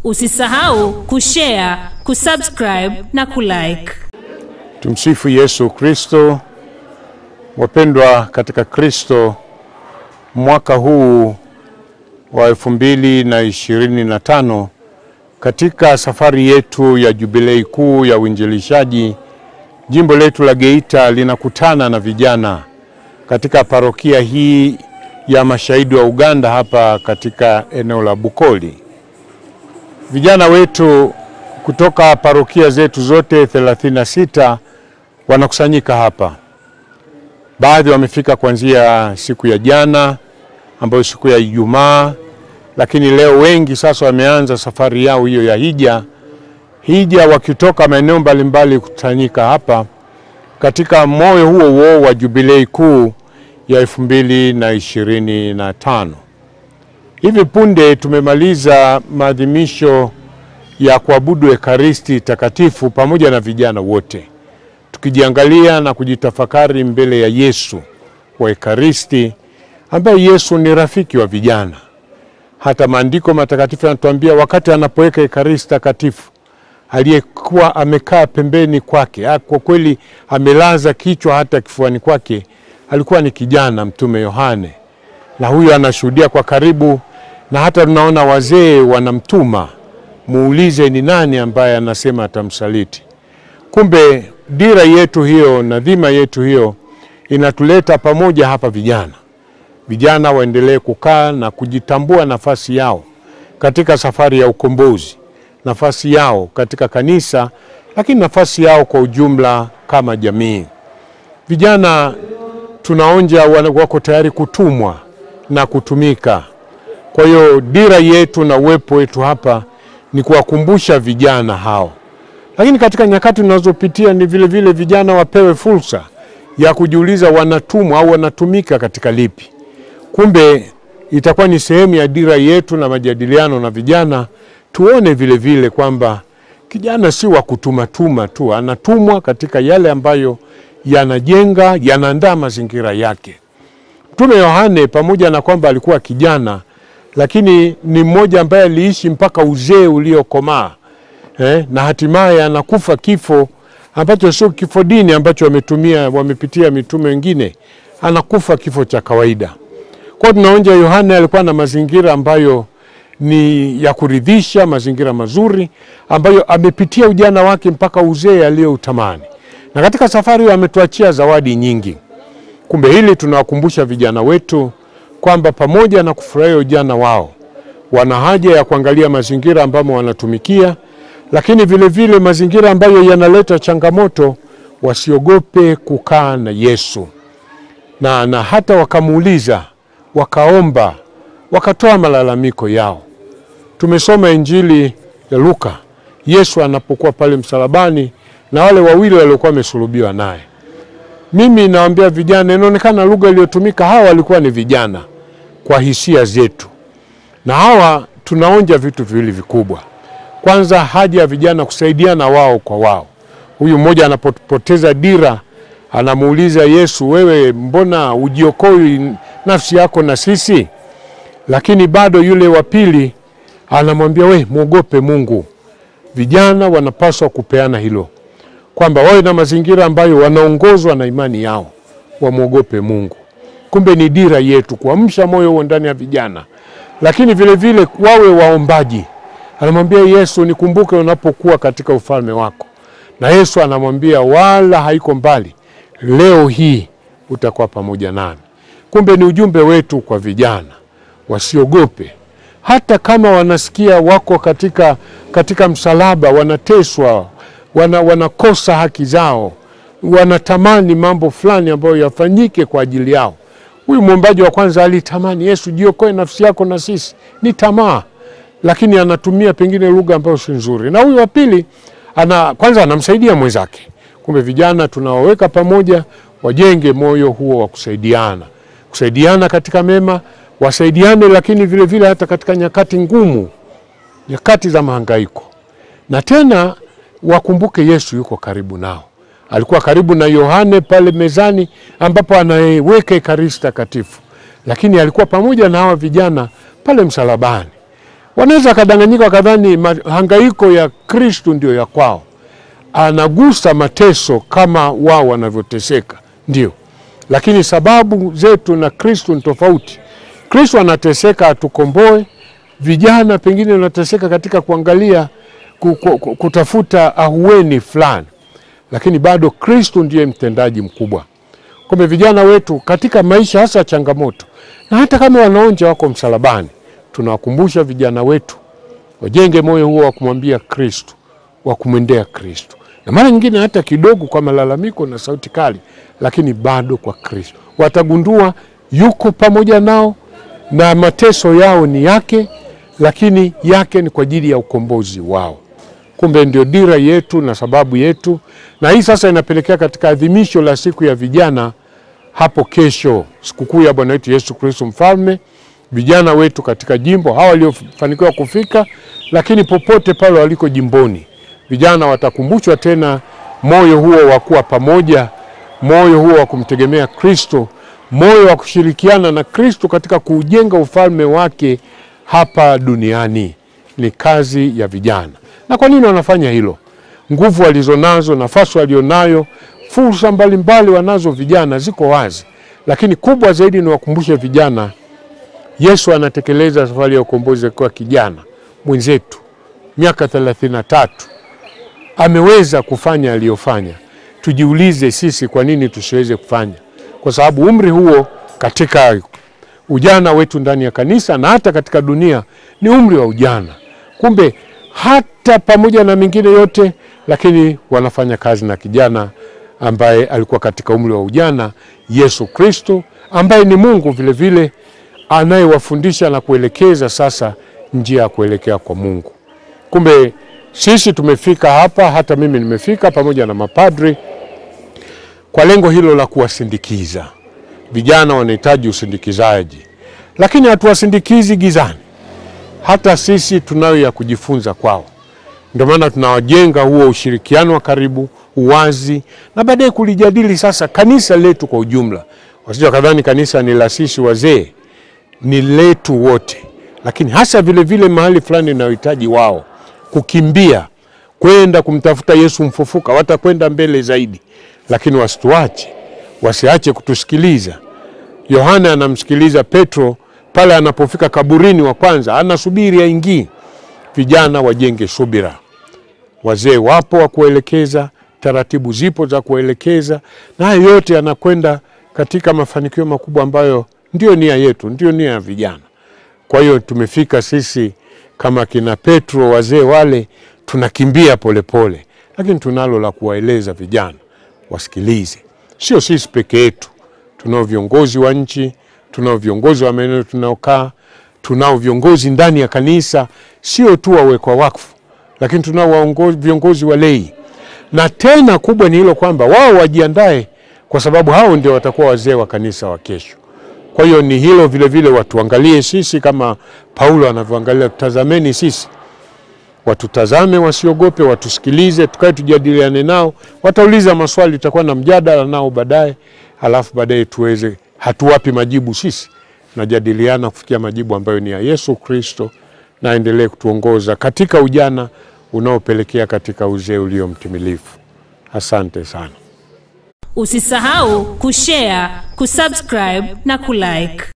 Usisahau kushare, kusubscribe na kulike. Tumsifu Yesu Kristo. Wapendwa katika Kristo, mwaka huu wa 2025 katika safari yetu ya jubilei kuu ya uinjilishaji, jimbo letu la Geita linakutana na vijana katika parokia hii ya Mashahidi wa Uganda hapa katika eneo la Bukoli. Vijana wetu kutoka parokia zetu zote 36 wanakusanyika hapa. Baadhi wamefika kuanzia siku ya jana ambayo siku ya Ijumaa, lakini leo wengi sasa wameanza safari yao hiyo ya hija wakitoka maeneo mbalimbali kukusanyika hapa katika moyo huo wa jubilei kuu ya 2025. Hivi punde tumemaliza maadhimisho ya kuabudu Ekaristi takatifu pamoja na vijana wote, tukijiangalia na kujitafakari mbele ya Yesu wa Ekaristi, ambaye Yesu ni rafiki wa vijana. Hata maandiko matakatifu yanatuambia wakati anapoweka Ekaristi takatifu, aliyekuwa amekaa pembeni kwake, kwa kweli amelaza kichwa hata kifuani kwake, alikuwa ni kijana Mtume Yohane. Na huyu anashuhudia kwa karibu, na hata tunaona wazee wanamtuma, muulize ni nani ambaye anasema atamsaliti. Kumbe dira yetu hiyo na dhima yetu hiyo inatuleta pamoja hapa vijana. Vijana waendelee kukaa na kujitambua nafasi yao katika safari ya ukombozi, nafasi yao katika kanisa, lakini nafasi yao kwa ujumla kama jamii. Vijana tunaonja wako tayari kutumwa na kutumika. Kwa hiyo dira yetu na uwepo wetu hapa ni kuwakumbusha vijana hao. Lakini katika nyakati tunazopitia ni vile vile vijana wapewe fursa ya kujiuliza wanatumwa au wanatumika katika lipi. Kumbe itakuwa ni sehemu ya dira yetu na majadiliano na vijana, tuone vile vile kwamba kijana si wa kutuma tu, anatumwa katika yale ambayo yanajenga, yanaandaa mazingira yake. Mtume Yohane pamoja na kwamba alikuwa kijana, lakini ni mmoja ambaye aliishi mpaka uzee uliokomaa, na hatimaye anakufa kifo ambacho sio kifo dini ambacho wamepitia mitume wengine, anakufa kifo cha kawaida. Kwa tunaonja Yohane alikuwa na mazingira ambayo ni ya kuridhisha, mazingira mazuri ambayo amepitia ujana wake mpaka uzee aliyoutamani. Na katika safari hiyo ametuachia zawadi nyingi. Kumbe hili tunawakumbusha vijana wetu kwamba pamoja na kufurahia ujana wao, wana haja ya kuangalia mazingira ambamo wanatumikia, lakini vile vile mazingira ambayo yanaleta changamoto, wasiogope kukaa na Yesu. Na hata wakamuuliza, wakaomba, wakatoa malalamiko yao. Tumesoma Injili ya Luka, Yesu anapokuwa pale msalabani na wale wawili waliokuwa wamesulubiwa naye. Mimi naambia vijana, inaonekana lugha iliyotumika hawa walikuwa ni vijana kwa hisia zetu. Na hawa tunaonja vitu viwili vikubwa. Kwanza, haja ya vijana kusaidiana wao kwa wao. Huyu mmoja anapoteza dira, anamuuliza Yesu, wewe mbona ujiokoi nafsi yako na sisi? Lakini bado yule wa pili anamwambia, we muogope Mungu. Vijana wanapaswa kupeana hilo, kwamba wawe na mazingira ambayo wanaongozwa na imani yao, wamuogope Mungu. Kumbe ni dira yetu kuamsha moyo huo ndani ya vijana, lakini vile vile wawe waombaji. Anamwambia Yesu, nikumbuke unapokuwa katika ufalme wako. Na Yesu anamwambia, wala haiko mbali, leo hii utakuwa pamoja nami. Kumbe ni ujumbe wetu kwa vijana, wasiogope. Hata kama wanasikia wako katika msalaba, wanateswa, wanakosa haki zao, wanatamani mambo fulani ambayo yafanyike kwa ajili yao. Huyu mwombaji wa kwanza alitamani, Yesu jiokoe nafsi yako na sisi, ni tamaa, lakini anatumia pengine lugha ambayo si nzuri. Na huyu wa pili kwanza anamsaidia mwenzake. Kumbe vijana tunawaweka pamoja, wajenge moyo huo wa kusaidiana katika mema, wasaidiane, lakini vile vile hata katika nyakati ngumu, nyakati za mahangaiko. Na tena wakumbuke Yesu yuko karibu nao. Alikuwa karibu na Yohane pale mezani ambapo anaweka Ekaristi takatifu, lakini alikuwa pamoja na hawa vijana pale msalabani. Wanaweza kadanganyika wakadhani hangaiko ya Kristo ndio ya kwao. Anagusa mateso kama wao wanavyoteseka, ndio. Lakini sababu zetu na Kristo ni tofauti. Kristo anateseka atukomboe, vijana pengine wanateseka katika kuangalia kutafuta ahueni fulani. Lakini bado Kristo ndiye mtendaji mkubwa. Kumbe vijana wetu katika maisha hasa changamoto, na hata kama wanaonja wako msalabani, tunawakumbusha vijana wetu wajenge moyo huo wa kumwambia Kristo, wa kumwendea Kristo. Na mara nyingine hata kidogo kwa malalamiko na sauti kali, lakini bado kwa Kristo. Watagundua yuko pamoja nao na mateso yao ni yake, lakini yake ni kwa ajili ya ukombozi wao. Kumbe ndio dira yetu na sababu yetu. Na hii sasa inapelekea katika adhimisho la siku ya vijana hapo kesho, sikukuu ya Bwana wetu Yesu Kristo Mfalme. Vijana wetu katika jimbo, hawa waliofanikiwa kufika, lakini popote pale waliko jimboni, vijana watakumbushwa tena moyo huo wa kuwa pamoja, moyo huo wa kumtegemea Kristo, moyo wa kushirikiana na Kristo katika kujenga ufalme wake hapa duniani. Ni kazi ya vijana. Na kwa nini wanafanya hilo? Nguvu walizonazo, nafasi walionayo, fursa mbalimbali wanazo vijana ziko wazi. Lakini kubwa zaidi ni wakumbushe vijana, Yesu anatekeleza safari ya ukombozi kwa kijana mwenzetu. Miaka 33 ameweza kufanya aliyofanya. Tujiulize sisi kwa nini tusiweze kufanya? Kwa sababu umri huo katika ujana wetu ndani ya kanisa na hata katika dunia ni umri wa ujana. Kumbe hata pamoja na mengine yote, lakini wanafanya kazi na kijana ambaye alikuwa katika umri wa ujana, Yesu Kristo, ambaye ni Mungu vile vile, anayewafundisha na kuelekeza sasa njia ya kuelekea kwa Mungu. Kumbe sisi tumefika hapa, hata mimi nimefika pamoja na mapadri, kwa lengo hilo la kuwasindikiza. Vijana wanahitaji usindikizaji, lakini hatuwasindikizi gizani. Hata sisi tunayo ya kujifunza kwao. Ndio maana tunawajenga huo ushirikiano wa karibu, uwazi, na baadaye kulijadili sasa kanisa letu kwa ujumla. Wasije kadhani kanisa ni la sisi wazee, ni letu wote. Lakini hasa vile vile mahali fulani inayohitaji wao kukimbia kwenda kumtafuta Yesu mfufuka, watakwenda mbele zaidi. Lakini wasiache kutusikiliza. Yohana anamsikiliza Petro pale anapofika kaburini wa kwanza, anasubiri aingie. Vijana wajenge subira. Wazee wapo wa kuelekeza, taratibu zipo za kuelekeza, na hayo yote yanakwenda katika mafanikio makubwa ambayo ndio nia yetu, ndio nia ya vijana. Kwa hiyo tumefika sisi kama kina Petro, wazee wale, tunakimbia polepole, lakini tunalo la kuwaeleza vijana wasikilize. Sio sisi peke yetu, tunao viongozi wa nchi, tunao viongozi wa maeneo tunaokaa, tunao viongozi ndani ya kanisa, sio tu wawekwa wakfu, lakini tunao viongozi wa lei. Na tena kubwa ni hilo kwamba wao wajiandae, kwa sababu hao ndio watakuwa wazee wa kanisa wa kesho. Kwa hiyo ni hilo vile vile watuangalie sisi kama Paulo anavyoangalia, tutazameni sisi. Watutazame, wasiogope, watusikilize, tukae tujadiliane nao. Watauliza maswali, tutakuwa na mjadala nao baadaye, halafu baadaye tuweze, hatuwapi majibu sisi, tunajadiliana kufikia majibu ambayo ni ya Yesu Kristo, na endelee kutuongoza katika ujana unaopelekea katika uzee ulio mtimilifu. Asante sana. Usisahau kushare, kusubscribe na kulike.